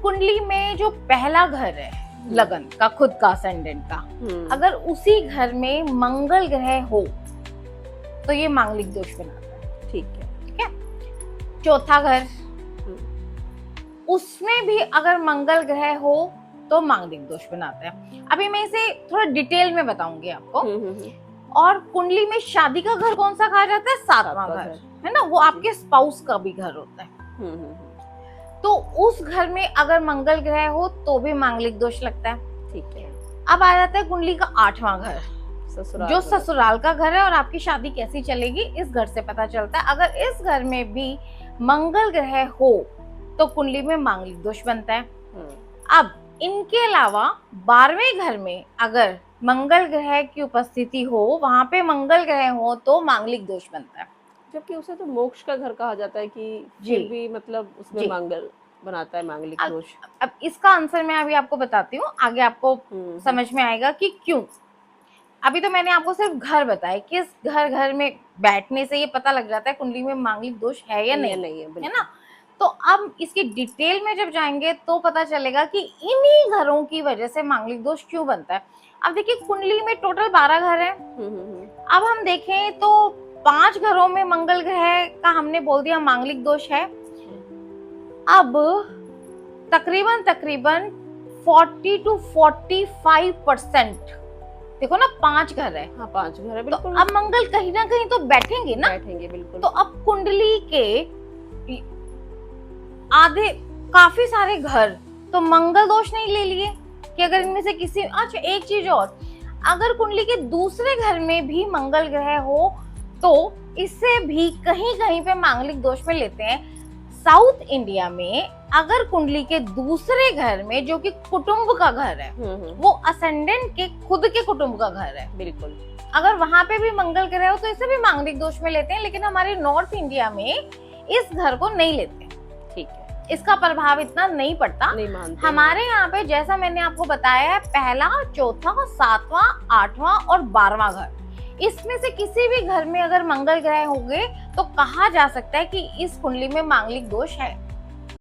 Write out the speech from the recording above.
कुंडली में जो पहला घर है लगन का, खुद का असेंडेंट का, अगर उसी घर में मंगल ग्रह हो तो ये मांगलिक दोष बनाता है। ठीक है। ठीक है। चौथा घर, उसमें भी अगर मंगल ग्रह हो तो मांगलिक दोष बनाता है। अभी मैं इसे थोड़ा डिटेल में बताऊंगी आपको। और कुंडली में शादी का घर कौन सा कहा जाता है? सातवां घर, है ना, वो आपके स्पाउस का भी घर होता है। तो उस घर में अगर मंगल ग्रह हो तो भी मांगलिक दोष लगता है। ठीक है। अब आ जाता है कुंडली का आठवां घर, जो ससुराल का घर है, और आपकी शादी कैसी चलेगी इस घर से पता चलता है। अगर इस घर में भी मंगल ग्रह हो तो कुंडली में मांगलिक दोष बनता है। अब इनके अलावा 12वें घर में अगर मंगल ग्रह की उपस्थिति हो, वहां पे मंगल ग्रह हो तो मांगलिक दोष बनता है। जबकि उसे तो मोक्ष का घर कहा जाता है कि फिर भी मतलब उसमें मंगल बनाता है मांगलिक दोष। अब इसका आंसर मैं अभी आपको बताती हूँ, आगे आपको समझ में आएगा कि क्यों। अभी तो मैंने आपको सिर्फ घर बताया, किस घर में बैठने से ये पता लग जाता है कुंडली में मांगलिक दोष है या नहीं है ना। तो अब इसकी डिटेल में जब जाएंगे तो पता चलेगा कि इन्हीं घरों की वजह से मांगलिक दोष क्यों बनता है। अब देखिए कुंडली में टोटल 12 घर है। अब हम देखें तो 5 घरों में मंगल ग्रह का हमने बोल दिया मांगलिक दोष है। अब तकरीबन 40 to 45% देखो ना, 5 घर है। हाँ, 5 घर है बिल्कुल। तो अब मंगल कहीं ना कहीं तो बैठेंगे ना, बैठेंगे बिल्कुल। तो अब कुंडली के आधे काफी सारे घर तो मंगल दोष नहीं ले लिए कि अगर इनमें से किसी। अच्छा, एक चीज और, अगर कुंडली के दूसरे घर में भी मंगल ग्रह हो तो इससे भी कहीं कहीं पे मांगलिक दोष में लेते हैं। साउथ इंडिया में अगर कुंडली के दूसरे घर में, जो कि कुटुंब का घर है, वो असेंडेंट के खुद के कुटुंब का घर है, बिल्कुल, अगर वहां पे भी मंगल ग्रह हो तो इसे भी मांगलिक दोष में लेते हैं। लेकिन हमारे नॉर्थ इंडिया में इस घर को नहीं लेते। ठीक है, इसका प्रभाव इतना नहीं पड़ता, नहीं मानते। हमारे यहाँ पे जैसा मैंने आपको बताया है, पहला, चौथा, 7वां, 8वां और 12वां घर, इसमें से किसी भी घर में अगर मंगल ग्रह होंगे तो कहा जा सकता है कि इस कुंडली में मांगलिक दोष है।